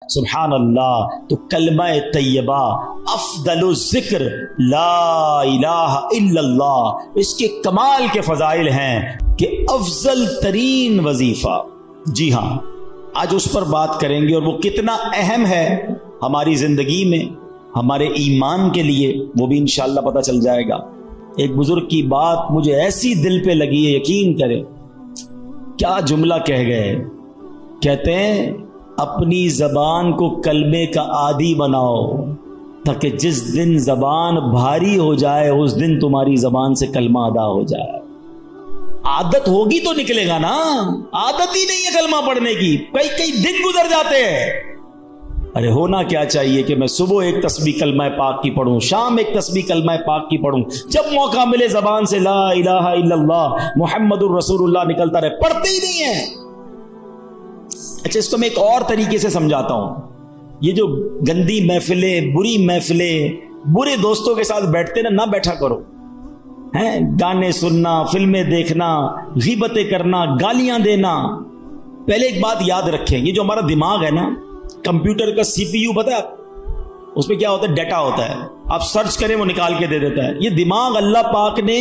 سبحان اللہ. تو کلمہ طیبہ افضل الذکر لا الہ الا اللہ، اس کے کمال کے فضائل ہیں کہ افضل ترین وظیفہ. جی ہاں، آج اس پر بات کریں گے، اور وہ کتنا اہم ہے ہماری زندگی میں، ہمارے ایمان کے لیے، وہ بھی انشاءاللہ پتہ چل جائے گا. ایک بزرگ کی بات مجھے ایسی دل پہ لگی ہے، یقین کرے. کیا جملہ کہہ گئے، کہتے ہیں اپنی زبان کو کلمے کا عادی بناؤ تاکہ جس دن زبان بھاری ہو جائے اس دن تمہاری زبان سے کلمہ ادا ہو جائے. عادت ہوگی تو نکلے گا نا، عادت ہی نہیں ہے کلمہ پڑھنے کی، کئی دن گزر جاتے ہیں. ارے ہونا کیا چاہیے کہ میں صبح ایک تسبیح کلمہ پاک کی پڑھوں، شام ایک تسبیح کلمہ پاک کی پڑھوں، جب موقع ملے زبان سے لا الہ الا اللہ محمد الرسول اللہ نکلتا رہے. پڑھتے ہی نہیں ہیں. اچھا، اس کو میں ایک اور طریقے سے سمجھاتا ہوں. یہ جو گندی محفلیں، بری محفلیں، برے دوستوں کے ساتھ بیٹھتے نہ بیٹھا کرو. گانے سننا، فلمیں دیکھنا، غیبتیں کرنا، گالیاں دینا. پہلے ایک بات یاد رکھیں، یہ جو ہمارا دماغ ہے نا، کمپیوٹر کا سی پی یو پتہ ہے اس میں کیا ہوتا ہے؟ ڈیٹا ہوتا ہے. آپ سرچ کریں وہ نکال کے دے دیتا ہے. یہ دماغ اللہ پاک نے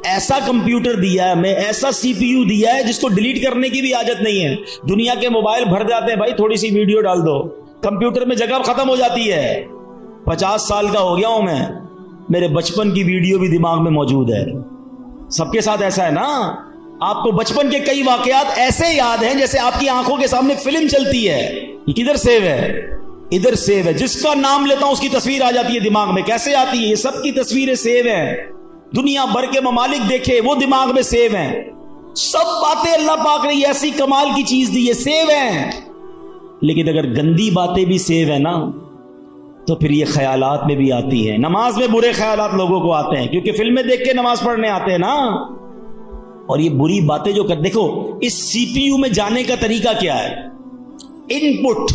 ایسا کمپیوٹر دیا ہے، ہمیں ایسا سی پی یو دیا ہے جس کو ڈیلیٹ کرنے کی بھی حاجت نہیں ہے. دنیا کے موبائل بھر جاتے ہیں، بھائی تھوڑی سی ویڈیو ڈال دو، کمپیوٹر میں جگہ ختم ہو جاتی ہے. 50 سال کا ہو گیا ہوں میں، میرے بچپن کی ویڈیو بھی دماغ میں موجود ہے. سب کے ساتھ ایسا ہے نا؟ آپ کو بچپن کے کئی واقعات ایسے یاد ہیں جیسے آپ کی آنکھوں کے سامنے فلم چلتی ہے. یہ کدھر سیو ہے؟ ادھر سیو ہے. جس کا نام لیتا ہوں اس کی تصویر آ جاتی ہے دماغ میں. کیسے آتی ہے؟ یہ سب کی تصویریں سیو ہیں. دنیا بھر کے ممالک دیکھے، وہ دماغ میں سیو ہیں. سب باتیں اللہ پاک نے یہ ایسی کمال کی چیز دی ہے، سیو ہیں. لیکن اگر گندی باتیں بھی سیو ہیں نا تو پھر یہ خیالات میں بھی آتی ہیں. نماز میں برے خیالات لوگوں کو آتے ہیں کیونکہ فلمیں دیکھ کے نماز پڑھنے آتے ہیں نا. اور یہ بری باتیں جو دیکھو، اس سی پی یو میں جانے کا طریقہ کیا ہے؟ ان پٹ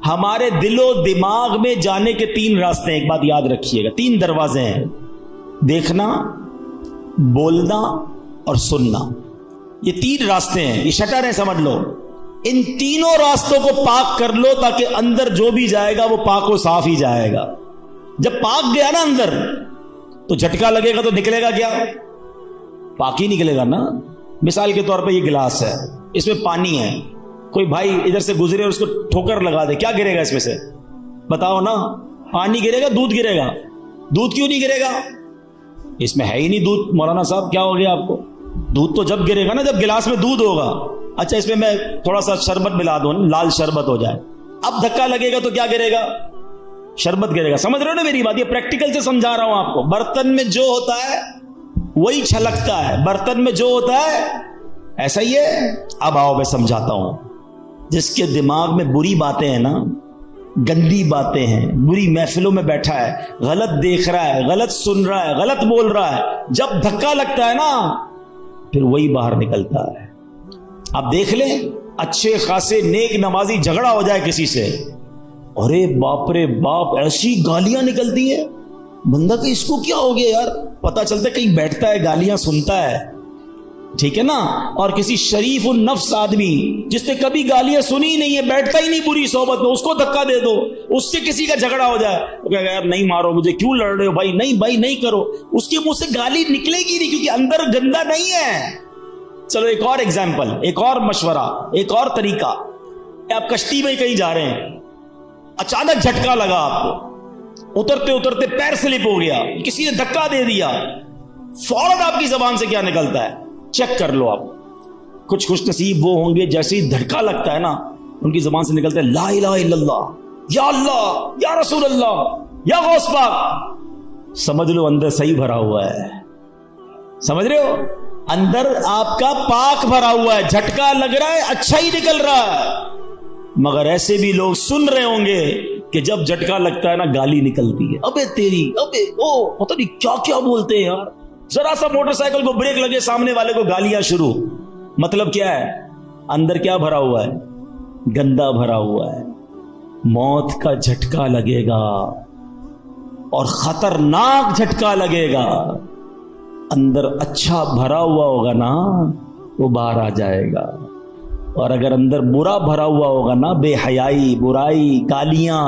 ہمارے دل و دماغ میں جانے کے 3 راستے ہیں. ایک بات یاد رکھیے گا، 3 دروازے ہیں: دیکھنا، بولنا اور سننا. یہ 3 راستے ہیں، یہ شٹر ہے، سمجھ لو. ان تینوں راستوں کو پاک کر لو تاکہ اندر جو بھی جائے گا وہ پاک و صاف ہی جائے گا. جب پاک گیا نا اندر تو جھٹکا لگے گا تو نکلے گا کیا؟ پاک ہی نکلے گا نا. مثال کے طور پہ یہ گلاس ہے، اس میں پانی ہے. کوئی بھائی ادھر سے گزرے اور اس کو ٹھوکر لگا دے، کیا گرے گا اس میں سے؟ بتاؤ نا. پانی گرے گا، دودھ گرے گا. دودھ کیوں نہیں گرے گا؟ اس میں ہے ہی نہیں دودھ. مولانا صاحب کیا ہو گیا آپ کو؟ دودھ تو جب گرے گا نا جب گلاس میں دودھ ہوگا. اچھا، اس میں تھوڑا سا شربت ملا دوں، لال شربت ہو جائے، اب دھکا لگے گا تو کیا گرے گا؟ شربت گرے گا. سمجھ رہے ہو نا میری بات؟ یہ پریکٹیکل سے سمجھا رہا ہوں آپ کو. برتن میں جو ہوتا ہے وہی چھلکتا ہے. برتن میں جو ہوتا ہے ایسا ہی ہے. اب آؤ میں سمجھاتا ہوں. جس کے دماغ میں بری باتیں ہیں نا، گندی باتیں ہیں، بری محفلوں میں بیٹھا ہے، غلط دیکھ رہا ہے، غلط سن رہا ہے، غلط بول رہا ہے، جب دھکا لگتا ہے نا پھر وہی باہر نکلتا ہے. آپ دیکھ لیں، اچھے خاصے نیک نمازی جھگڑا ہو جائے کسی سے، ارے باپ رے باپ، ایسی گالیاں نکلتی ہیں. بندہ کہ اس کو کیا ہو گیا یار؟ پتہ چلتا ہے کہیں بیٹھتا ہے گالیاں سنتا ہے، ٹھیک ہے نا. اور کسی شریف النفس آدمی جس نے کبھی گالیاں سنی نہیں ہے، بیٹھتا ہی نہیں بری صحبت میں، اس کو دھکا دے دو، اس سے کسی کا جھگڑا ہو جائے، وہ کہے گا یار نہیں مارو مجھے، کیوں لڑ رہے ہو بھائی؟ نہیں بھائی نہیں کرو. اس کے منہ سے گالی نکلے گی نہیں کیونکہ اندر گندا نہیں ہے. چلو ایک اور ایگزامپل، ایک اور مشورہ، ایک اور طریقہ. آپ کشتی میں کہیں جا رہے ہیں، اچانک جھٹکا لگا آپ کو، اترتے اترتے پیر سلپ ہو گیا، کسی نے دھکا دے دیا، فوراً آپ کی زبان سے کیا نکلتا ہے؟ چیک کر لو. آپ کچھ خوش نصیب وہ ہوں گے جیسے ہی دھکا لگتا ہے نا ان کی زبان سے نکلتا ہے لا الہ الا اللہ، یا رسول اللہ، یا غوث پاک. سمجھ لو اندر صحیح بھرا ہوا ہے. سمجھ رہے ہو؟ اندر آپ کا پاک بھرا ہوا ہے، جھٹکا لگ رہا ہے، اچھا ہی نکل رہا ہے. مگر ایسے بھی لوگ سن رہے ہوں گے کہ جب جھٹکا لگتا ہے نا گالی نکلتی ہے. ابے تیری، ابے او، پتہ نہیں کیا کیا بولتے ہیں یار. ذرا سا موٹر سائیکل کو بریک لگے، سامنے والے کو گالیاں شروع. مطلب کیا ہے؟ اندر کیا بھرا ہوا ہے؟ گندا بھرا ہوا ہے. موت کا جھٹکا لگے گا اور خطرناک جھٹکا لگے گا. اندر اچھا بھرا ہوا ہوگا نا وہ باہر آ جائے گا. اور اگر اندر برا بھرا ہوا ہوگا نا، بے حیائی، برائی، گالیاں،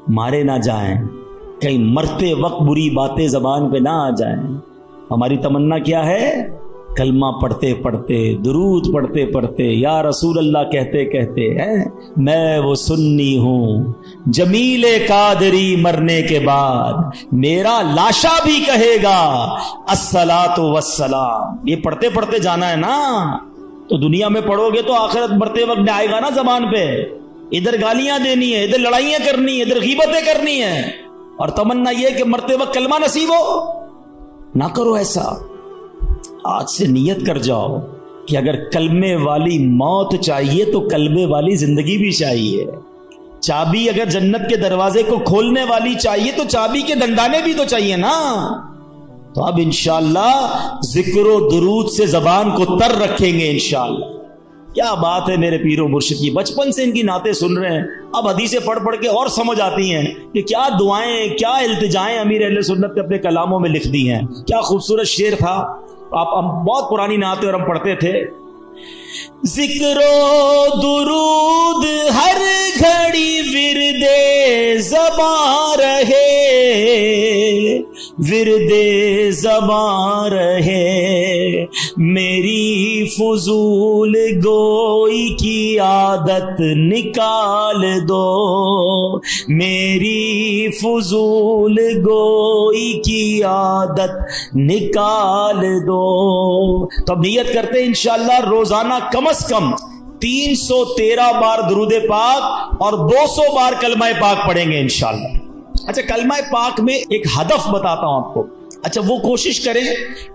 مارے نہ جائیں، کہیں مرتے وقت بری باتیں زبان پہ نہ آ جائیں۔ ہماری تمنا کیا ہے؟ کلمہ پڑھتے پڑھتے، درود پڑھتے پڑھتے، یا رسول اللہ کہتے کہتے میں وہ سنی ہوں جمیل قادری مرنے کے بعد میرا لاشا بھی کہے گا الصلاۃ والسلام۔ یہ پڑھتے پڑھتے جانا ہے نا، تو دنیا میں پڑھو گے تو آخرت مرتے وقت آئے گا نا زبان پہ، ادھر گالیاں دینی ہے، ادھر لڑائیاں کرنی ہے، ادھر غیبتیں کرنی ہیں، اور تمنا یہ کہ مرتے وقت کلمہ نصیب ہو۔ نہ کرو ایسا، آج سے نیت کر جاؤ کہ اگر کلمے والی موت چاہیے تو کلمے والی زندگی بھی چاہیے۔ چابی اگر جنت کے دروازے کو کھولنے والی چاہیے تو چابی کے دندانے بھی تو چاہیے نا۔ تو اب انشاءاللہ ذکر و درود سے زبان کو تر رکھیں گے انشاءاللہ۔ کیا بات ہے میرے پیر و مرشد کی، بچپن سے ان کی نعتیں سن رہے ہیں، اب حدیثیں پڑھ پڑھ کے اور سمجھ آتی ہیں کہ کیا دعائیں، کیا التجائیں امیر اہل سنت نے اپنے کلاموں میں لکھ دی ہیں۔ کیا خوبصورت شعر تھا، ہم بہت پرانی نعتیں اور ہم پڑھتے تھے۔ ذکر و درود ہر گھڑی ورد زباں رہے، ورد زباں رہے، میری فضول گوئی کی عادت نکال دو، میری فضول گوئی کی عادت نکال دو۔ تو اب نیت کرتے ہیں انشاءاللہ روزانہ کم از کم 313 بار درود پاک اور 200 بار کلمہ پاک پڑھیں گے انشاءاللہ۔ اچھا، کلمہ پاک میں ایک ہدف بتاتا ہوں آپ کو۔ اچھا، وہ کوشش کریں،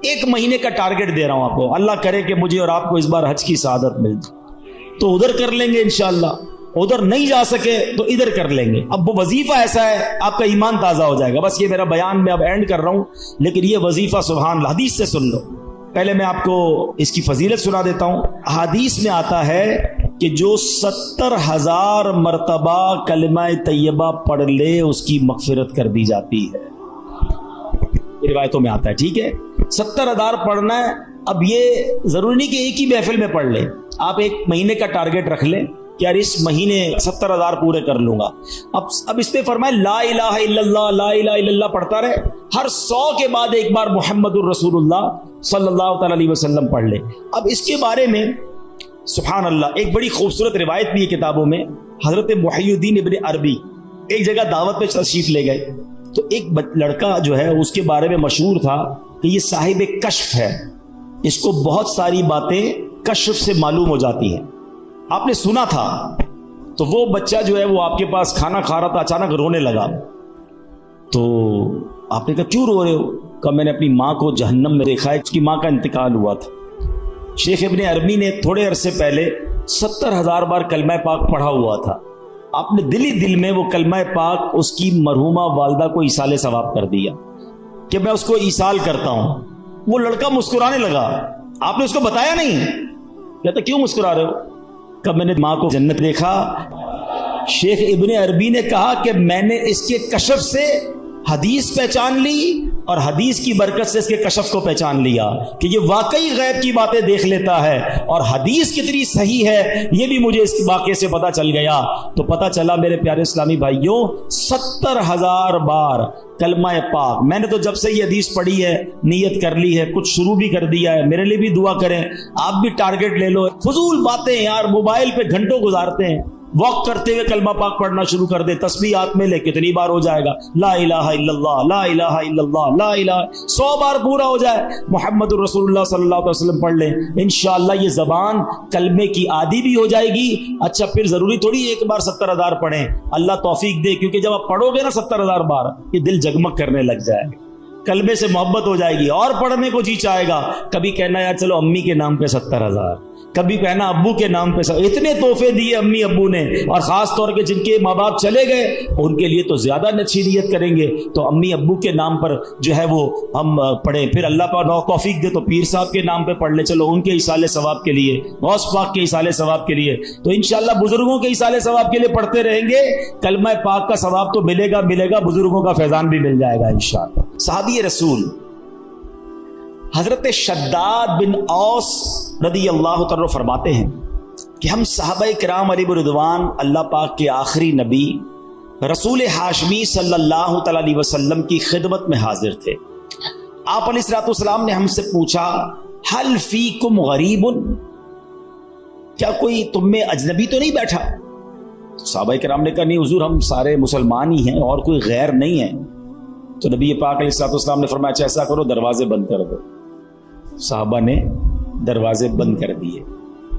1 مہینے کا ٹارگٹ دے رہا ہوں آپ کو، اللہ کرے کہ مجھے اور آپ کو اس بار حج کی سعادت مل جائے تو ادھر کر لیں گے انشاءاللہ، ادھر نہیں جا سکے تو ادھر کر لیں گے۔ اب وہ وظیفہ ایسا ہے آپ کا ایمان تازہ ہو جائے گا۔ بس یہ میرا بیان میں اب اینڈ کر رہا ہوں، لیکن یہ وظیفہ سبحان اللہ حدیث سے سن لو۔ پہلے میں آپ کو اس کی فضیلت سنا دیتا ہوں۔ حدیث میں آتا ہے کہ جو 70,000 مرتبہ کلمہ طیبہ پڑھ لے اس کی مغفرت کر دی جاتی ہے، یہ روایتوں میں آتا ہے، ٹھیک ہے۔ 70,000 پڑھنا ہے۔ اب یہ ضروری نہیں کہ ایک ہی محفل میں پڑھ لیں، آپ 1 مہینے کا ٹارگٹ رکھ لیں کہ یار اس مہینے 70,000 پورے کر لوں گا۔ اب اس پہ فرمائے لا الہ الا اللہ، لا الہ الا اللہ پڑھتا رہے، ہر 100 کے بعد ایک بار محمد الرسول اللہ صلی اللہ تعالی علیہ وسلم پڑھ لے۔ اب اس کے بارے میں سبحان اللہ ایک بڑی خوبصورت روایت بھی ہے کتابوں میں۔ حضرت محی الدین ابن عربی ایک جگہ دعوت پہ تشریف لے گئے تو ایک لڑکا جو ہے اس کے بارے میں مشہور تھا کہ یہ صاحب کشف ہے، اس کو بہت ساری باتیں کشف سے معلوم ہو جاتی ہیں، آپ نے سنا تھا۔ تو وہ بچہ جو ہے وہ آپ کے پاس کھانا کھا رہا تھا، اچانک رونے لگا۔ تو آپ نے کہا کیوں رو رہے ہو؟ کہ میں نے اپنی ماں کو جہنم میں دیکھا ہے، اس کی ماں کا انتقال ہوا تھا۔ شیخ ابن عربی نے تھوڑے عرصے پہلے 70,000 بار کلمہ پاک پڑھا ہوا تھا، آپ نے دل ہی دل میں وہ کلمہ پاک اس کی مرحومہ والدہ کو ایصال ثواب کر دیا کہ میں اس کو ایصال کرتا ہوں۔ وہ لڑکا مسکرانے لگا، آپ نے اس کو بتایا نہیں؟ کہتا کیوں مسکرا رہے ہو؟ کہ میں نے ماں کو جنت دیکھا۔ شیخ ابن عربی نے کہا کہ میں نے اس کے کشف سے حدیث پہچان لی اور حدیث کی برکت سے اس کے کشف کو پہچان لیا کہ یہ واقعی غیب کی باتیں دیکھ لیتا ہے، اور حدیث کتنی صحیح ہے یہ بھی مجھے اس واقعے سے پتا چل گیا۔ تو پتا چلا میرے پیارے اسلامی بھائیوں، 70,000 بار کلمہ پاک۔ میں نے تو جب سے یہ حدیث پڑھی ہے نیت کر لی ہے، کچھ شروع بھی کر دیا ہے، میرے لیے بھی دعا کریں، آپ بھی ٹارگٹ لے لو۔ فضول باتیں یار موبائل پہ گھنٹوں گزارتے ہیں، واک کرتے ہوئے کلمہ پاک پڑھنا شروع کر دے، تسبیحات میں لے کتنی بار ہو جائے گا، لا الہ الا اللہ، لا الہ الا اللہ، لا الہ، 100 بار پورا ہو جائے، محمد الرسول اللہ صلی اللہ علیہ وسلم پڑھ لیں، انشاءاللہ یہ زبان کلمے کی عادی بھی ہو جائے گی۔ اچھا، پھر ضروری تھوڑی ایک بار 70,000 پڑھیں، اللہ توفیق دے، کیونکہ جب آپ پڑھو گے نا 70,000 بار یہ دل جگمگ کرنے لگ جائے گا، کلمے سے محبت ہو جائے گی اور پڑھنے کو جی چاہے گا۔ کبھی کہنا یار چلو امی کے نام پہ 70,000، کبھی کہنا ابو کے نام پہ، اتنے تحفے دیے امی ابو نے، اور خاص طور کے جن کے ماں باپ چلے گئے ان کے لیے تو زیادہ اچھی نیت کریں گے، تو امی ابو کے نام پر جو ہے وہ ہم پڑھیں، پھر اللہ پاک توفیق دے تو پیر صاحب کے نام پہ پڑھ لیں، چلو ان کے ایصال ثواب کے لیے، غوث پاک کے ایصال ثواب کے لیے، تو انشاءاللہ بزرگوں کے ایصال ثواب کے لیے پڑھتے رہیں گے، کلمہ پاک کا ثواب تو ملے گا، بزرگوں کا فیضان بھی مل جائے گا انشاءاللہ۔ صحابی رسول حضرت شداد بن اوس رضی اللہ تعالی فرماتے ہیں کہ ہم صحابہ کرام علیہ رضوان اللہ پاک کے آخری نبی رسول ہاشمی صلی اللہ تعالی علیہ وسلم کی خدمت میں حاضر تھے. آپ علیہ الصلوۃ والسلام نے ہم سے پوچھا حل فیکم غریب، کیا کوئی تم میں اجنبی تو نہیں بیٹھا؟ صحابہ کرام نے کہا نہیں حضور، ہم سارے مسلمان ہی ہیں اور کوئی غیر نہیں ہے. تو نبی پاک علیہ الصلوۃ والسلام نے فرمایا اچھا ایسا کرو دروازے بند کر دو. صحابہ نے دروازے بند کر دیے.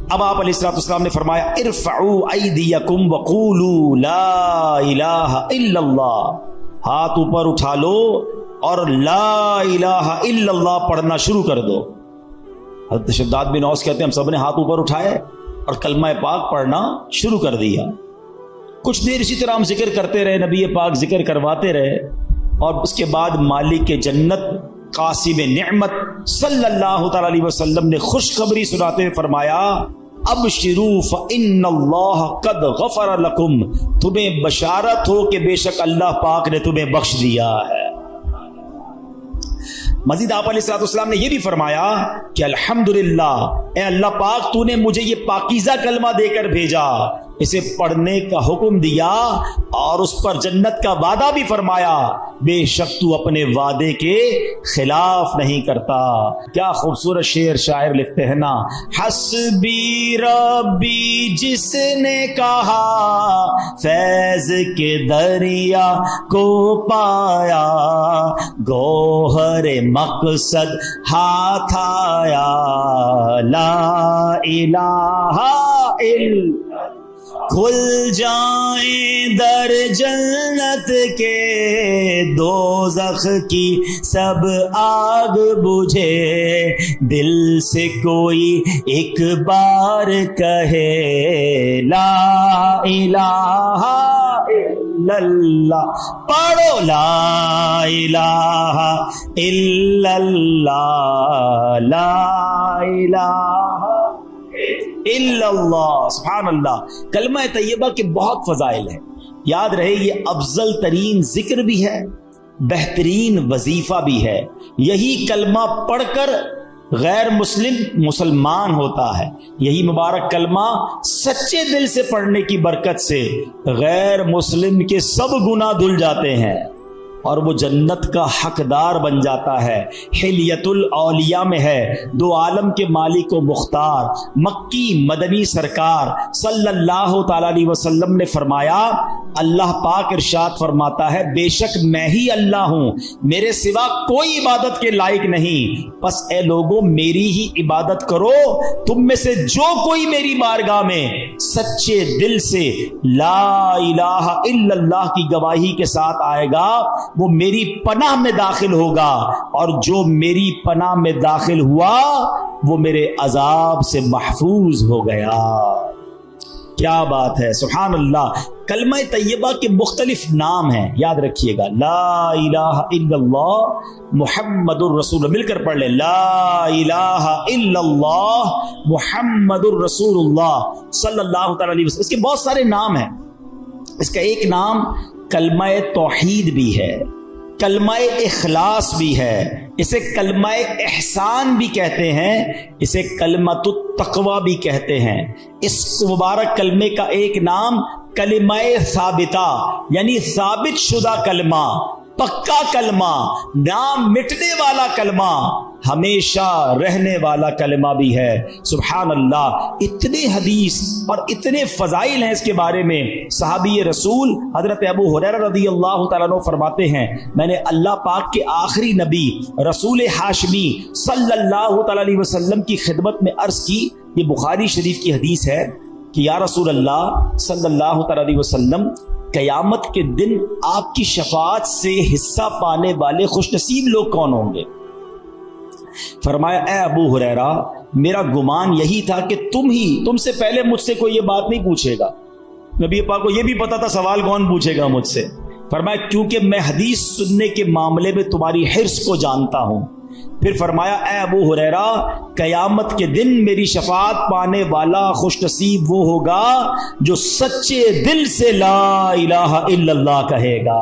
اب آپ علیہ الصلوۃ والسلام نے فرمایا ارفعوا ایدیکم وقولوا لا الہ الا اللہ، ہاتھ اوپر اٹھا لو اور لا الہ الا اللہ پڑھنا شروع کر دو. حضرت شداد بن اوس کہتے ہیں ہم سب نے ہاتھ اوپر اٹھائے اور کلمہ پاک پڑھنا شروع کر دیا. کچھ دیر اسی طرح ہم ذکر کرتے رہے، نبی پاک ذکر کرواتے رہے، اور اس کے بعد مالک جنت قاسم نعمت صلی اللہ تعالی علیہ وسلم نے خوشخبری سناتے ہوئے فرمایا ابشروا فإن اللہ قد غفر لکم، تمہیں بشارت ہو کہ بے شک اللہ پاک نے تمہیں بخش دیا ہے. مزید آپ علیہ الصلوۃ والسلام نے یہ بھی فرمایا کہ الحمدللہ اے اللہ پاک تو نے مجھے یہ پاکیزہ کلمہ دے کر بھیجا، اسے پڑھنے کا حکم دیا اور اس پر جنت کا وعدہ بھی فرمایا، بے شک تو اپنے وعدے کے خلاف نہیں کرتا. کیا خوبصورت شعر شاعر لکھتے ہیں نا، حسبی ربی جس نے کہا فیض کے دریا کو پایا، گوہر مقصد ہاتھ آیا، لا الہ الا، کھل جائیں در جنت کے، دوزخ کی سب آگ بجھے، دل سے کوئی ایک بار کہے لا الہ الا اللہ، پڑھو لا الہ الا اللہ، لا الہ الا اللہ. سبحان اللہ. کلمہ طیبہ کے بہت فضائل ہیں، یاد رہے یہ افضل ترین ذکر بھی ہے، بہترین وظیفہ بھی ہے. یہی کلمہ پڑھ کر غیر مسلم مسلمان ہوتا ہے. یہی مبارک کلمہ سچے دل سے پڑھنے کی برکت سے غیر مسلم کے سب گناہ دھل جاتے ہیں اور وہ جنت کا حقدار بن جاتا ہے. حلیت الاولیاء میں ہے دو عالم کے مالک و مختار مکی مدنی سرکار صلی اللہ تعالی علیہ وسلم نے فرمایا، اللہ پاک ارشاد فرماتا ہے بے شک میں ہی اللہ ہوں، میرے سوا کوئی عبادت کے لائق نہیں، بس اے لوگوں میری ہی عبادت کرو. تم میں سے جو کوئی میری بارگاہ میں سچے دل سے لا الہ الا اللہ کی گواہی کے ساتھ آئے گا وہ میری پناہ میں داخل ہوگا، اور جو میری پناہ میں داخل ہوا وہ میرے عذاب سے محفوظ ہو گیا. کیا بات ہے، سبحان اللہ. کلمہ طیبہ کے مختلف نام ہیں، یاد رکھیے گا. لا الہ الا اللہ محمد الرسول، مل کر پڑھ لیں لا الہ الا اللہ محمد الرسول اللہ صلی اللہ تعالی علیہ وسلم. اس کے بہت سارے نام ہیں. اس کا ایک نام کلمہ توحید بھی ہے، کلمہ اخلاص بھی ہے، اسے کلمہ احسان بھی کہتے ہیں، اسے کلمۃ التقوی بھی کہتے ہیں. اس مبارک کلمے کا ایک نام کلمہ ثابتہ یعنی ثابت شدہ کلمہ، پکا کلمہ، نام مٹنے والا کلمہ، ہمیشہ رہنے والا کلمہ بھی ہے. سبحان اللہ. اتنے حدیث اور اتنے فضائل ہیں اس کے بارے میں. صحابی رسول حضرت ابو ہریرہ رضی اللہ تعالیٰ عنہ فرماتے ہیں میں نے اللہ پاک کے آخری نبی رسول ہاشمی صلی اللہ تعالیٰ علیہ وسلم کی خدمت میں عرض کی، یہ بخاری شریف کی حدیث ہے کہ یا رسول اللہ صلی اللہ تعالیٰ علیہ وسلم، قیامت کے دن آپ کی شفاعت سے حصہ پانے والے خوش نصیب لوگ کون ہوں گے؟ فرمایا اے ابو ہریرہ میرا گمان یہی تھا کہ تم سے پہلے مجھ سے کوئی یہ بات نہیں پوچھے گا. نبی پاک کو یہ بھی پتا تھا سوال کون پوچھے گا مجھ سے. فرمایا کیونکہ میں حدیث سننے کے معاملے میں تمہاری حرص کو جانتا ہوں. پھر فرمایا اے ابو ہریرہ قیامت کے دن میری شفاعت پانے والا خوش نصیب وہ ہوگا جو سچے دل سے لا الہ الا اللہ کہے گا.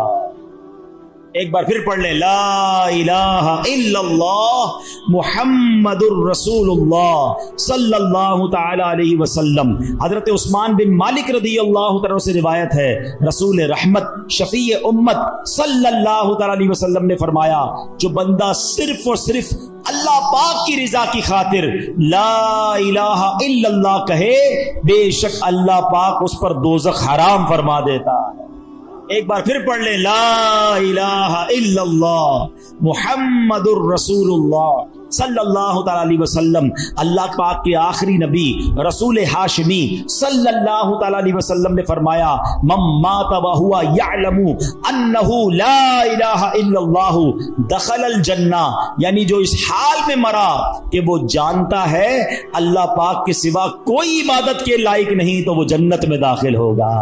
ایک بار پھر پڑھ لیں، لا الہ الا اللہ محمد الرسول اللہ صلی اللہ تعالی علیہ وسلم۔ حضرت عثمان بن مالک رضی اللہ تعالی سے روایت ہے، رسول رحمت شفیع امت صلی اللہ تعالی علیہ وسلم نے فرمایا، جو بندہ صرف اور صرف اللہ پاک کی رضا کی خاطر لا الہ الا اللہ کہے، بے شک اللہ پاک اس پر دوزخ حرام فرما دیتا ہے۔ ایک بار پھر پڑھ لیں، لا الہ الا اللہ محمد الرسول اللہ صلی اللہ تعالی علیہ وسلم۔ اللہ پاک کے آخری نبی رسول ہاشمی صلی اللہ تعالی علیہ وسلم نے فرمایا، من مات وہو یعلم انہ لا الہ الا اللہ دخل الجنہ، یعنی جو اس حال میں مرا کہ وہ جانتا ہے اللہ پاک کے سوا کوئی عبادت کے لائق نہیں، تو وہ جنت میں داخل ہوگا۔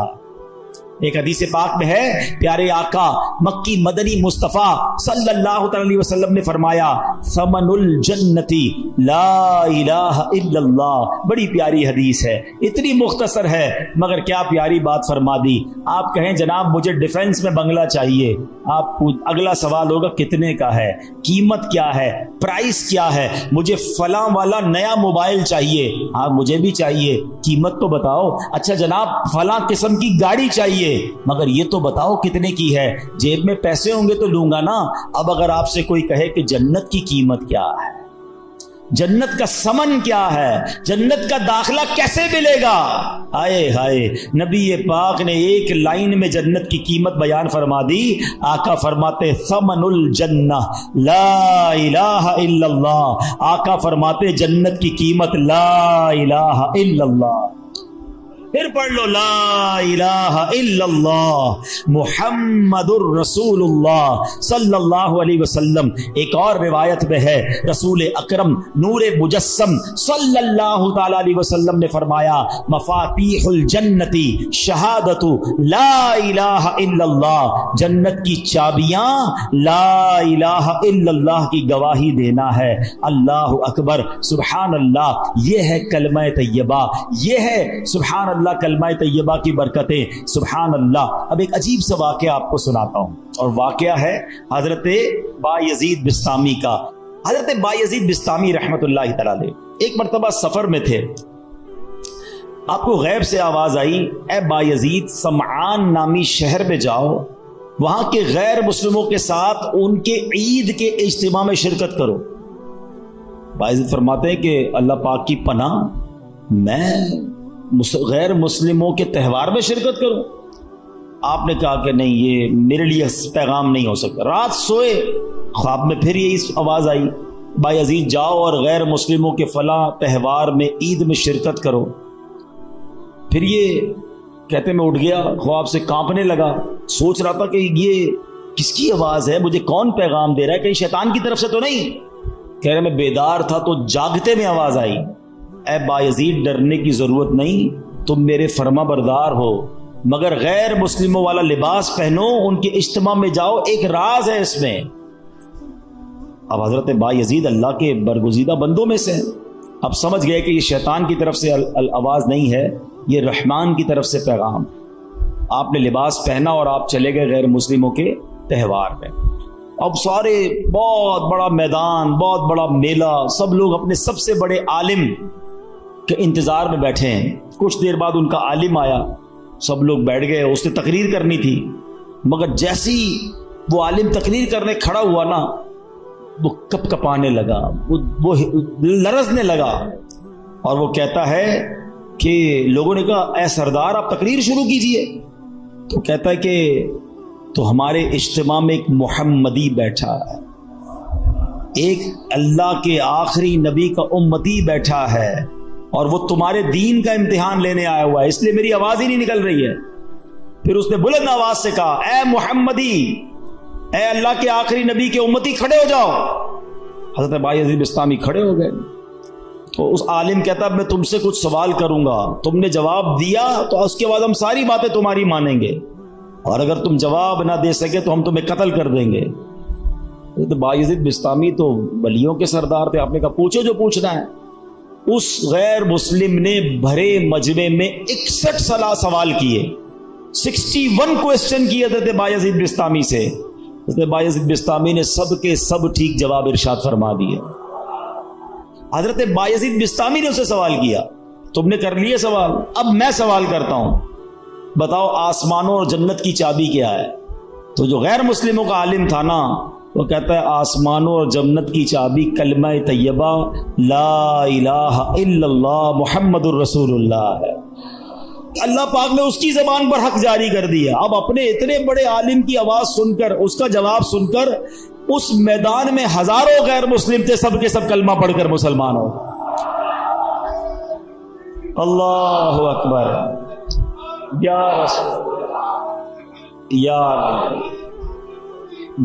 ایک حدیث پاک میں ہے، پیارے آقا مکی مدنی مصطفیٰ صلی اللہ علیہ وسلم نے فرمایا، ثمن الجنتی لا الہ الا اللہ۔ بڑی پیاری حدیث ہے، اتنی مختصر ہے مگر کیا پیاری بات فرما دی۔ آپ کہیں جناب مجھے ڈیفنس میں بنگلہ چاہیے، آپ اگلا سوال ہوگا کتنے کا ہے، قیمت کیا ہے، پرائس کیا ہے، مجھے فلاں والا نیا موبائل چاہیے، ہاں مجھے بھی چاہیے، قیمت تو بتاؤ۔ اچھا جناب فلاں قسم کی گاڑی چاہیے، مگر یہ تو بتاؤ کتنے کی ہے، جیب میں پیسے ہوں گے تو لوں گا نا۔ اب اگر آپ سے کوئی کہے کہ جنت کی قیمت کیا ہے، جنت کا ثمن کیا ہے، جنت کا داخلہ کیسے ملے گا، ہائے ہائے، نبی پاک نے ایک لائن میں جنت کی قیمت بیان فرما دی۔ آقا فرماتے ثمن الجنہ لا الہ الا اللہ، آقا فرماتے جنت کی قیمت لا الہ الا اللہ۔ پھر پڑھ لو، لا الہ الا اللہ محمد الرسول اللہ صلی اللہ علیہ وسلم۔ ایک اور روایت میں ہے، رسول اکرم نور مجسم صلی اللہ تعالی علیہ وسلم نے فرمایا، مفاتیح الجنتی شہادت لا الہ الا اللہ، جنت کی چابیاں لا الہ الا اللہ کی گواہی دینا ہے۔ اللہ اکبر، سبحان اللہ، یہ ہے کلمہ طیبہ، یہ ہے سبحان اللہ کلمہ طیبہ کی برکتیں، سبحان اللہ۔ اب ایک عجیب سا واقعہ آپ کو سناتا ہوں، اور واقعہ ہے حضرت بایزید بسطامی کا۔ حضرت بایزید بسطامی رحمت اللہ تعالی علیہ ایک مرتبہ سفر میں تھے، آپ کو غیب سے آواز آئی، اے بایزید سمعان نامی شہر میں جاؤ، وہاں کے غیر مسلموں کے ساتھ ان کے عید کے اجتماع میں شرکت کرو۔ بایزید فرماتے ہیں کہ اللہ پاک کی پناہ، میں غیر مسلموں کے تہوار میں شرکت کروں؟ آپ نے کہا کہ نہیں، یہ میرے لیے پیغام نہیں ہو سکتا۔ رات سوئے، خواب میں پھر یہی آواز آئی، بایزید جاؤ اور غیر مسلموں کے فلاں تہوار میں عید میں شرکت کرو۔ پھر یہ کہتے میں اٹھ گیا، خواب سے کانپنے لگا، سوچ رہا تھا کہ یہ کس کی آواز ہے، مجھے کون پیغام دے رہا ہے، کہیں شیطان کی طرف سے تو نہیں؟ کہہ رہے میں بیدار تھا تو جاگتے میں آواز آئی، اے بایزید ڈرنے کی ضرورت نہیں، تم میرے فرما بردار ہو، مگر غیر مسلموں والا لباس پہنو، ان کے اجتماع میں جاؤ، ایک راز ہے اس میں۔ اب حضرت بایزید اللہ کے برگزیدہ بندوں میں سے ہیں، اب سمجھ گئے کہ یہ شیطان کی طرف سے آواز نہیں ہے، یہ رحمان کی طرف سے پیغام۔ آپ نے لباس پہنا اور آپ چلے گئے غیر مسلموں کے تہوار میں۔ اب سارے بہت بڑا میدان، بہت بڑا میلہ، سب لوگ اپنے سب سے بڑے عالم کے انتظار میں بیٹھے ہیں۔ کچھ دیر بعد ان کا عالم آیا، سب لوگ بیٹھ گئے، اس نے تقریر کرنی تھی، مگر جیسی وہ عالم تقریر کرنے کھڑا ہوا نا، وہ کپ کپانے لگا، وہ لرزنے لگا، اور وہ کہتا ہے کہ لوگوں نے کہا اے سردار آپ تقریر شروع کیجئے، تو کہتا ہے کہ تو ہمارے اجتماع میں ایک محمدی بیٹھا ہے، ایک اللہ کے آخری نبی کا امتی بیٹھا ہے، اور وہ تمہارے دین کا امتحان لینے آیا ہوا ہے، اس لیے میری آواز ہی نہیں نکل رہی ہے۔ پھر اس نے بلند آواز سے کہا اے محمدی، اے اللہ کے آخری نبی کے امتی، کھڑے ہو جاؤ۔ حضرت بایزید بسطامی کھڑے ہو گئے، تو اس عالم کہتا میں تم سے کچھ سوال کروں گا، تم نے جواب دیا تو اس کے بعد ہم ساری باتیں تمہاری مانیں گے، اور اگر تم جواب نہ دے سکے تو ہم تمہیں قتل کر دیں گے۔ حضرت بایزید بسطامی تو ولیوں کے سردار تھے، آپ نے کہا پوچھو جو پوچھنا ہے۔ اس غیر مسلم نے بھرے مجمع میں 61 سوال کیے، 61 کوسچن کیے حضرت بایزید بسطامی سے، حضرت بایزید بستامی نے سب کے سب ٹھیک جواب ارشاد فرما دیے. حضرت بایزید بستامی نے اسے سوال کیا, تم نے کر لیے سوال, اب میں سوال کرتا ہوں, بتاؤ آسمانوں اور جنت کی چابی کیا ہے؟ تو جو غیر مسلموں کا عالم تھا نا, وہ کہتا ہے آسمانوں اور جنت کی چابی کلمہ طیبہ لا الہ الا اللہ محمد الرسول اللہ ہے. اللہ پاک نے اس کی زبان پر حق جاری کر دیا. اب اپنے اتنے بڑے عالم کی آواز سن کر, اس کا جواب سن کر, اس میدان میں ہزاروں غیر مسلم تھے, سب کے سب کلمہ پڑھ کر مسلمان ہو. اللہ اکبر, یا رسول یا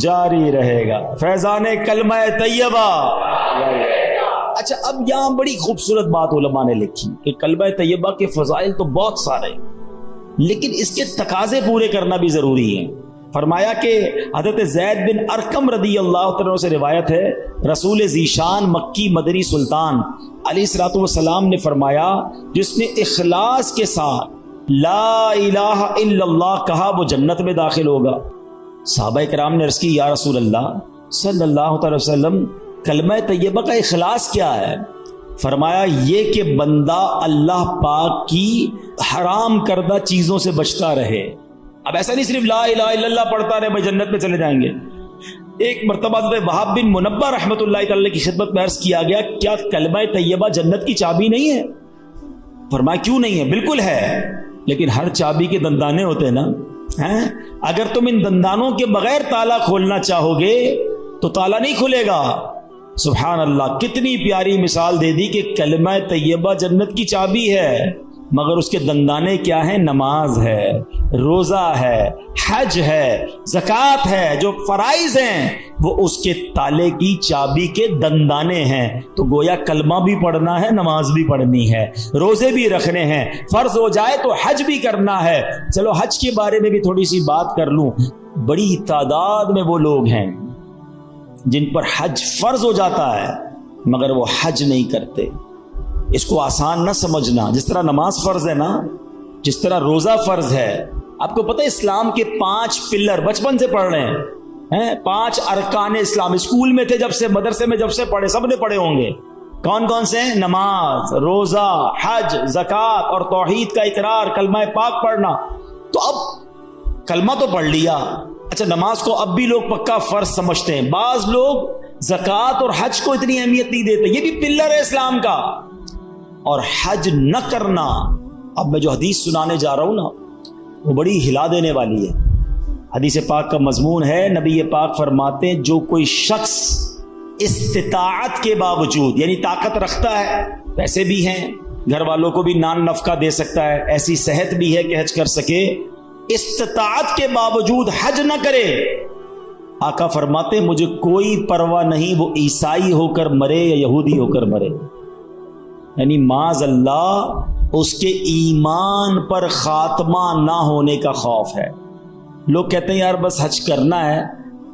جاری رہے گا فیضان کلمہ طیبہ. اچھا, اب یہاں بڑی خوبصورت بات علماء نے لکھی کہ کلمہ طیبہ کے فضائل تو بہت سارے ہیں, لیکن اس کے تقاضے پورے کرنا بھی ضروری ہے. فرمایا کہ حضرت زید بن ارقم رضی اللہ عنہ سے روایت ہے, رسول ذیشان مکی مدنی سلطان علیہ الصلوۃ والسلام نے فرمایا, جس نے اخلاص کے ساتھ لا الہ الا اللہ کہا وہ جنت میں داخل ہوگا. صحابہ کرام نے عرض کی, یا رسول اللہ صلی اللہ علیہ وسلم کلمہ طیبہ کا اخلاص کیا ہے؟ فرمایا یہ کہ بندہ اللہ پاک کی حرام کردہ چیزوں سے بچتا رہے. اب ایسا نہیں صرف لا الہ الا اللہ پڑھتا رہے بھائی جنت میں چلے جائیں گے. ایک مرتبہ حضرت وہاب بن منبہ رحمۃ اللہ تعالی کی خدمت میں عرض کیا گیا, کیا کلمہ طیبہ جنت کی چابی نہیں ہے؟ فرمایا کیوں نہیں ہے, بالکل ہے, لیکن ہر چابی کے دندانے ہوتے ہیں نا. اگر تم ان دندانوں کے بغیر تالا کھولنا چاہو گے تو تالا نہیں کھلے گا. سبحان اللہ, کتنی پیاری مثال دے دی کہ کلمہ طیبہ جنت کی چابی ہے, مگر اس کے دندانے کیا ہیں؟ نماز ہے, روزہ ہے, حج ہے, زکوٰۃ ہے, جو فرائض ہیں وہ اس کے تالے کی چابی کے دندانے ہیں. تو گویا کلمہ بھی پڑھنا ہے, نماز بھی پڑھنی ہے, روزے بھی رکھنے ہیں, فرض ہو جائے تو حج بھی کرنا ہے. چلو حج کے بارے میں بھی تھوڑی سی بات کر لوں. بڑی تعداد میں وہ لوگ ہیں جن پر حج فرض ہو جاتا ہے مگر وہ حج نہیں کرتے. اس کو آسان نہ سمجھنا, جس طرح نماز فرض ہے نا, جس طرح روزہ فرض ہے. آپ کو پتہ ہے اسلام کے 5 پلر بچپن سے پڑھ رہے ہیں, 5 ارکان اسلام اسکول میں تھے جب سے, مدرسے میں جب سے پڑھے, سب نے پڑھے ہوں گے. کون کون سے ہیں؟ نماز, روزہ, حج, زکوٰۃ اور توحید کا اقرار, کلمہ پاک پڑھنا. تو اب کلمہ تو پڑھ لیا, اچھا نماز کو اب بھی لوگ پکا فرض سمجھتے ہیں. بعض لوگ زکوٰۃ اور حج کو اتنی اہمیت نہیں دیتے, یہ بھی پلر ہے اسلام کا. اور حج نہ کرنا, اب میں جو حدیث سنانے جا رہا ہوں نا وہ بڑی ہلا دینے والی ہے. حدیث پاک کا مضمون ہے, نبی پاک فرماتے ہیں جو کوئی شخص استطاعت کے باوجود, یعنی طاقت رکھتا ہے, پیسے بھی ہیں, گھر والوں کو بھی نان نفقہ دے سکتا ہے, ایسی صحت بھی ہے کہ حج کر سکے, استطاعت کے باوجود حج نہ کرے, آقا فرماتے ہیں مجھے کوئی پرواہ نہیں وہ عیسائی ہو کر مرے یا یہودی ہو کر مرے. یعنی معاذ اللہ اس کے ایمان پر خاتمہ نہ ہونے کا خوف ہے. لوگ کہتے ہیں یار بس حج کرنا ہے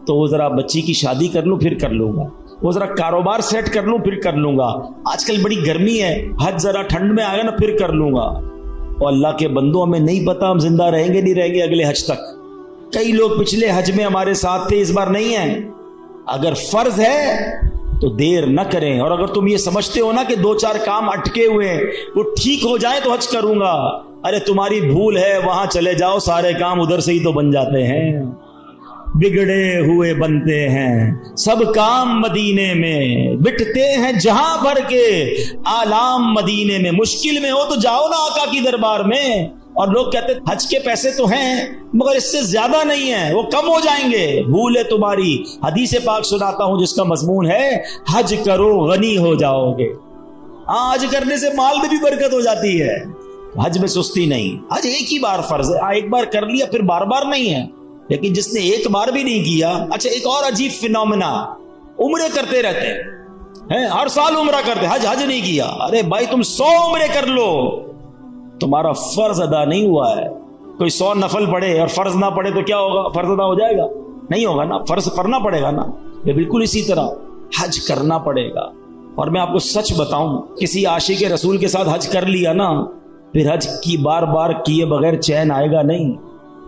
تو وہ ذرا بچی کی شادی کر لوں پھر کر لوں گا, وہ ذرا کاروبار سیٹ کر لوں پھر کر لوں گا, آج کل بڑی گرمی ہے, حج ذرا ٹھنڈ میں آئے گا نا پھر کر لوں گا. اور اللہ کے بندوں ہمیں نہیں پتا ہم زندہ رہیں گے نہیں رہیں گے اگلے حج تک. کئی لوگ پچھلے حج میں ہمارے ساتھ تھے, اس بار نہیں ہیں. اگر فرض ہے تو دیر نہ کریں, اور اگر تم یہ سمجھتے ہو نا کہ 2-4 کام اٹکے ہوئے ہیں وہ ٹھیک ہو جائیں تو حج کروں گا, ارے تمہاری بھول ہے, وہاں چلے جاؤ, سارے کام ادھر سے ہی تو بن جاتے ہیں. بگڑے ہوئے بنتے ہیں سب کام مدینے میں, بٹتے ہیں جہاں بھر کے آلام مدینے میں. مشکل میں ہو تو جاؤ نا آقا کی دربار میں. اور لوگ کہتے ہیں حج کے پیسے تو ہیں مگر اس سے زیادہ نہیں ہیں, وہ کم ہو جائیں گے. بھول ہے تمہاری. حدیث پاک سناتا ہوں جس کا مضمون ہے حج کرو غنی ہو جاؤ گے. حج کرنے سے مال میں بھی برکت ہو جاتی ہے, حج میں سستی نہیں. حج ایک ہی بار فرض ہے, ایک بار کر لیا پھر بار بار نہیں ہے. لیکن جس نے ایک بار بھی نہیں کیا, اچھا ایک اور عجیب فینومینا, عمرے کرتے رہتے ہیں, ہر سال عمرہ کرتے, حج نہیں کیا. ارے بھائی تم 100 عمرے کر لو, تمہارا فرض ادا نہیں ہوا ہے. کوئی 100 نفل پڑھے اور فرض نہ پڑھے تو کیا ہوگا؟ فرض ادا ہو جائے گا؟ نہیں ہوگا نا, فرض کرنا پڑے گا نا. یہ بالکل اسی طرح حج کرنا پڑے گا. اور میں آپ کو سچ بتاؤں, کسی عاشق رسول کے ساتھ حج کر لیا نا, پھر حج کی بار بار کیے بغیر چین آئے گا نہیں.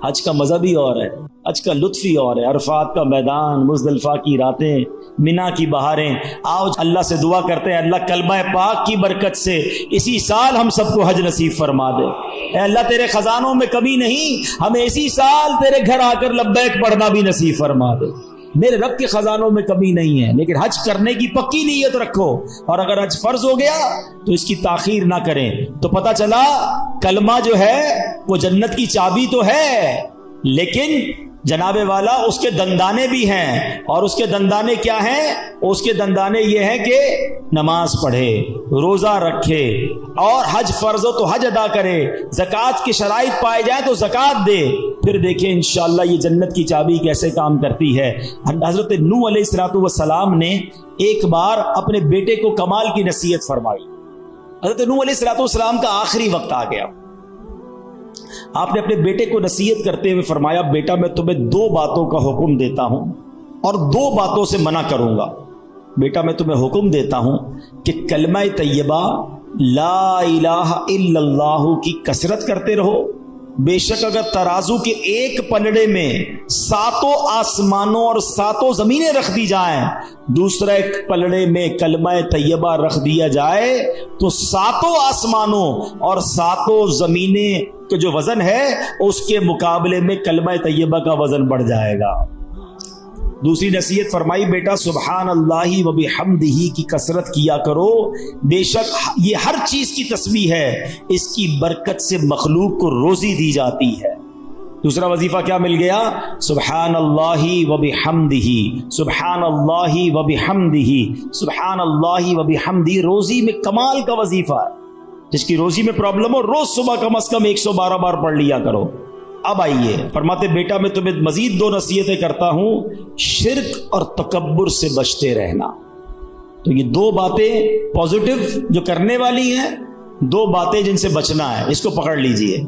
حج کا مزہ بھی اور ہے، حج کا لطف ہی اور ہے، عرفات کا میدان، مزدلفہ کی راتیں، منا کی بہاریں۔ آؤ اللہ سے دعا کرتے ہیں اللہ کلمہ پاک کی برکت سے اسی سال ہم سب کو حج نصیب فرما دے۔ اے اللہ تیرے خزانوں میں کمی نہیں، ہمیں اسی سال تیرے گھر آ کر لبیک پڑھنا بھی نصیب فرما دے۔ میرے رب کے خزانوں میں کمی نہیں ہے، لیکن حج کرنے کی پکی نیت رکھو، اور اگر حج فرض ہو گیا تو اس کی تاخیر نہ کریں۔ تو پتہ چلا کلمہ جو ہے وہ جنت کی چابی تو ہے، لیکن جناب والا اس کے دندانے بھی ہیں، اور اس کے دندانے کیا ہیں؟ اس کے دندانے یہ ہیں کہ نماز پڑھے، روزہ رکھے، اور حج فرض ہو تو حج ادا کرے، زکوٰۃ کی شرائط پائے جائیں تو زکوٰۃ دے، پھر دیکھیں انشاءاللہ یہ جنت کی چابی کیسے کام کرتی ہے۔ حضرت نوح علیہ السلام نے ایک بار اپنے بیٹے کو کمال کی نصیحت فرمائی۔ حضرت نوح علیہ السلام کا آخری وقت آ گیا، آپ نے اپنے بیٹے کو نصیحت کرتے ہوئے فرمایا بیٹا میں تمہیں 2 باتوں کا حکم دیتا ہوں اور 2 باتوں سے منع کروں گا۔ بیٹا میں تمہیں حکم دیتا ہوں کہ کلمہ طیبہ لا الہ الا اللہ کی کثرت کرتے رہو۔ بے شک اگر ترازو کے ایک پلڑے میں 7 آسمانوں اور 7 زمینیں رکھ دی جائیں، دوسرے ایک پلڑے میں کلمہ طیبہ رکھ دیا جائے، تو 7 آسمانوں اور 7 زمینیں کا جو وزن ہے اس کے مقابلے میں کلمہ طیبہ کا وزن بڑھ جائے گا۔ دوسری نصیحت فرمائی بیٹا سبحان اللہ و بحمدہ کی کثرت کیا کرو، بے شک یہ ہر چیز کی تسبیح ہے، اس کی برکت سے مخلوق کو روزی دی جاتی ہے۔ دوسرا وظیفہ کیا مل گیا؟ سبحان اللہ و بحمدہ، سبحان اللہ و بحمدہ، سبحان اللہ و بحمدہ۔ روزی میں کمال کا وظیفہ ہے، جس کی روزی میں پرابلم ہو روز صبح کم از کم 112 بار پڑھ لیا کرو۔ اب آئیے فرماتے بیٹا میں تمہیں مزید 2 نصیحتیں کرتا ہوں، شرک اور تکبر سے بچتے رہنا۔ تو یہ 2 باتیں پازیٹو جو کرنے والی ہیں، 2 باتیں جن سے بچنا ہے، اس کو پکڑ لیجئے۔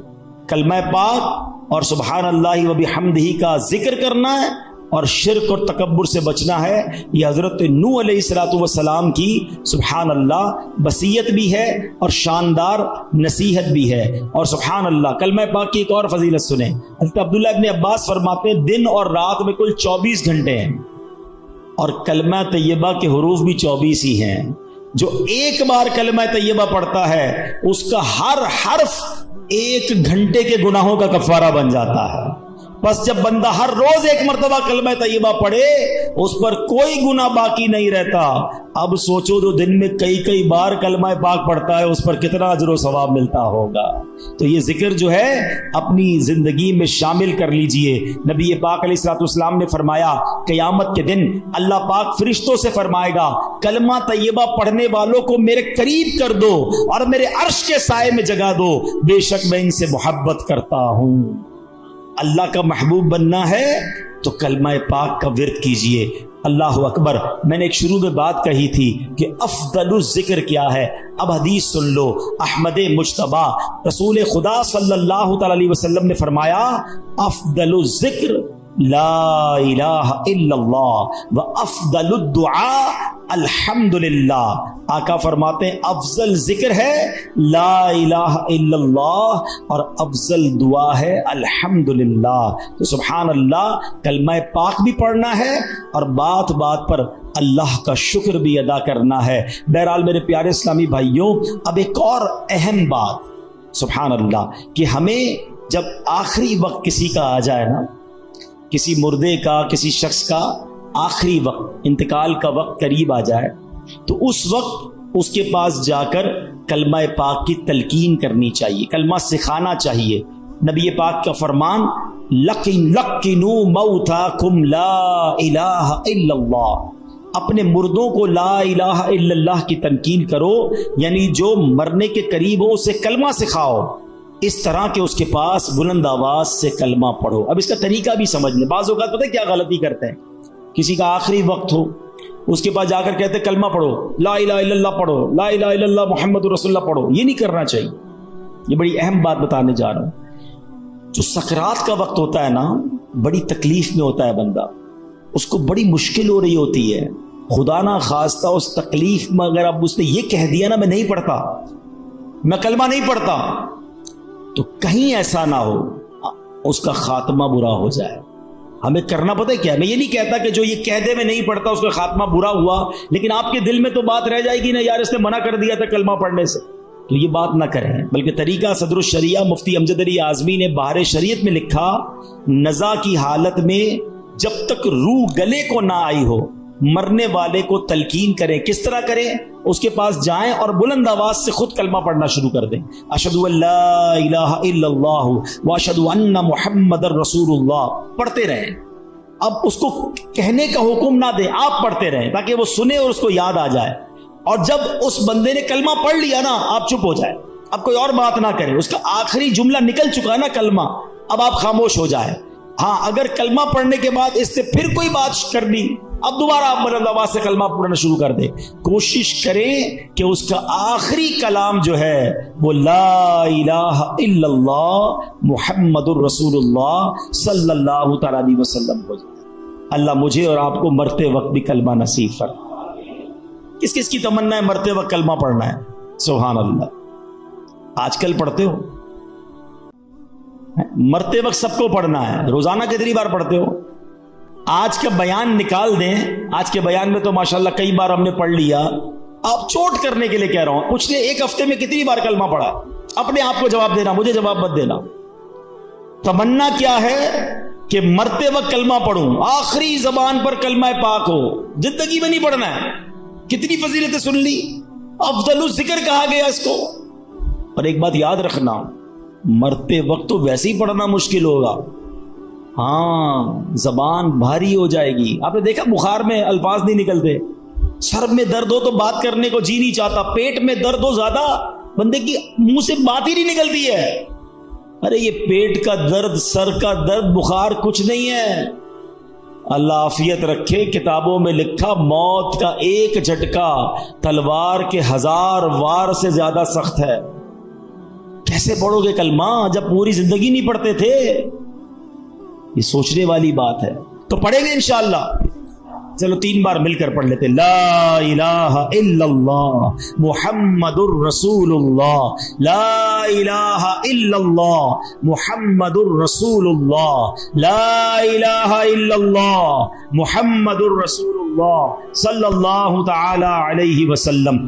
کلمہ پاک اور سبحان اللہ و بحمدہ کا ذکر کرنا ہے، اور شرک اور تکبر سے بچنا ہے۔ یہ حضرت نوح علیہ السلام کی سبحان اللہ وصیت بھی ہے اور شاندار نصیحت بھی ہے۔ اور سبحان اللہ کلمہ پاک کی ایک اور فضیلت سنیں، حضرت عبداللہ ابن عباس فرماتے ہیں دن اور رات میں کل 24 گھنٹے ہیں، اور کلمہ طیبہ کے حروف بھی 24 ہی ہیں۔ جو ایک بار کلمہ طیبہ پڑھتا ہے اس کا ہر حرف 1 گھنٹے کے گناہوں کا کفارہ بن جاتا ہے۔ بس جب بندہ ہر روز 1 مرتبہ کلمہ طیبہ پڑھے اس پر کوئی گناہ باقی نہیں رہتا۔ اب سوچو جو دن میں کئی بار کلمہ پاک پڑھتا ہے اس پر کتنا اجر و ثواب ملتا ہوگا۔ تو یہ ذکر جو ہے اپنی زندگی میں شامل کر لیجئے۔ نبی پاک علیہ السلام نے فرمایا قیامت کے دن اللہ پاک فرشتوں سے فرمائے گا کلمہ طیبہ پڑھنے والوں کو میرے قریب کر دو اور میرے عرش کے سائے میں جگہ دو، بے شک میں ان سے محبت کرتا ہوں۔ اللہ کا محبوب بننا ہے تو کلمہ پاک کا ورد کیجئے۔ اللہ اکبر۔ میں نے ایک شروع میں بات کہی تھی کہ افضل الذکر کیا ہے، اب حدیث سن لو۔ احمد مجتبی رسول خدا صلی اللہ تعالی علیہ وسلم نے فرمایا افضل الذکر لا الہ الا اللہ و افضل الدعاء الحمدللہ۔ آقا فرماتے ہیں افضل ذکر ہے لا الہ الا اللہ اور افضل دعا ہے الحمدللہ۔ تو سبحان اللہ کلمہ پاک بھی پڑھنا ہے اور بات بات پر اللہ کا شکر بھی ادا کرنا ہے۔ بہرحال میرے پیارے اسلامی بھائیوں، اب ایک اور اہم بات سبحان اللہ کہ ہمیں جب آخری وقت کسی کا آ جائے نا، کسی مردے کا، کسی شخص کا آخری وقت، انتقال کا وقت قریب آ جائے، تو اس وقت اس کے پاس جا کر کلمہ پاک کی تلقین کرنی چاہیے، کلمہ سکھانا چاہیے۔ نبی پاک کا فرمان لَقِنُوا مَوْتَاكُمْ لَا إِلَٰهَ إِلَّا اللَّهُ، اپنے مردوں کو لا الہ الا اللہ کی تلقین کرو، یعنی جو مرنے کے قریب ہو اسے کلمہ سکھاؤ، اس طرح کہ اس کے پاس بلند آواز سے کلمہ پڑھو۔ اب اس کا طریقہ بھی سمجھ لیں۔ بعض اوقات پتہ ہے کیا غلطی کرتے ہیں، کسی کا آخری وقت ہو اس کے پاس جا کر کہتے کلمہ پڑھو، لا الہ الا اللہ پڑھو، لا الہ الا اللہ محمد رسول اللہ پڑھو۔ یہ نہیں کرنا چاہیے۔ یہ بڑی اہم بات بتانے جا رہا ہوں۔ جو سکرات کا وقت ہوتا ہے نا، بڑی تکلیف میں ہوتا ہے بندہ، اس کو بڑی مشکل ہو رہی ہوتی ہے، خدا نہ خواستہ اس تکلیف میں اگر اب اس نے یہ کہہ دیا نا میں نہیں پڑھتا، میں کلمہ نہیں پڑھتا، تو کہیں ایسا نہ ہو اس کا خاتمہ برا ہو جائے. ہمیں کرنا پتہ ہے کیا؟ میں یہ نہیں کہتا کہ جو یہ کہہ دے میں نہیں پڑھتا اس کا خاتمہ برا ہوا، لیکن آپ کے دل میں تو بات رہ جائے گی نا، یار اس نے منع کر دیا تھا کلمہ پڑھنے سے. تو یہ بات نہ کریں، بلکہ طریقہ صدر الشریعہ مفتی امجد علی اعظمی نے بہار شریعت میں لکھا، نزا کی حالت میں جب تک روح گلے کو نہ آئی ہو مرنے والے کو تلقین کریں. کس طرح کریں؟ اس کے پاس جائیں اور بلند آواز سے خود کلمہ پڑھنا شروع کر دیں. اشہد ان لا الہ الا اللہ واشہد ان محمد رسول اللہ پڑھتے رہیں. اب اس کو کہنے کا حکم نہ دیں، آپ پڑھتے رہیں تاکہ وہ سنے اور اس کو یاد آ جائے. اور جب اس بندے نے کلمہ پڑھ لیا نا، آپ چپ ہو جائیں، اب کوئی اور بات نہ کریں. اس کا آخری جملہ نکل چکا ہے نا کلمہ، اب آپ خاموش ہو جائیں. ہاں اگر کلمہ پڑھنے کے بعد اس سے پھر کوئی بات کر دی، اب دوبارہ آپ بلند آواز سے کلمہ پڑھنا شروع کر دیں. کوشش کریں کہ اس کا آخری کلام جو ہے وہ لا الہ الا اللہ محمد الرسول اللہ صلی اللہ تعالی علیہ وسلم ہو جائے. اللہ مجھے اور آپ کو مرتے وقت بھی کلمہ نصیب فرمائے. کس کس کی تمنا ہے مرتے وقت کلمہ پڑھنا ہے؟ سبحان اللہ. آج کل پڑھتے ہو؟ مرتے وقت سب کو پڑھنا ہے. روزانہ کتنی بار پڑھتے ہو؟ آج کا بیان نکال دیں، آج کے بیان میں تو ماشاءاللہ کئی بار ہم نے پڑھ لیا. آپ چوٹ کرنے کے لیے کہہ رہا ہوں، پچھلے ایک ہفتے میں کتنی بار کلمہ پڑھا؟ اپنے آپ کو جواب دینا، مجھے جواب مت دینا. تمنا کیا ہے کہ مرتے وقت کلمہ پڑھوں، آخری زبان پر کلمہ پاک ہو. زندگی میں نہیں پڑھنا ہے. کتنی فضیلتیں سن لی، افضل الذکر کہا گیا اس کو. اور ایک بات یاد رکھنا، مرتے وقت تو ویسے ہی پڑھنا مشکل ہوگا. ہاں زبان بھاری ہو جائے گی. آپ نے دیکھا بخار میں الفاظ نہیں نکلتے، سر میں درد ہو تو بات کرنے کو جی نہیں چاہتا، پیٹ میں درد ہو زیادہ بندے کی منہ سے بات ہی نہیں نکلتی ہے. ارے یہ پیٹ کا درد، سر کا درد، بخار کچھ نہیں ہے. اللہ عافیت رکھے. کتابوں میں لکھا موت کا ایک جھٹکا تلوار کے 1000 وار سے زیادہ سخت ہے. کیسے پڑھو گے کلمہ جب پوری زندگی نہیں پڑھتے تھے؟ یہ سوچنے والی بات ہے. تو پڑھیں گے انشاءاللہ. چلو 3 بار مل کر پڑھ لیتے. لا الہ الا اللہ محمد الرسول اللہ، لا الہ الا اللہ محمد الرسول اللہ، لا الہ الا اللہ محمد الرسول اللہ صلی اللہ تعالی علیہ وسلم.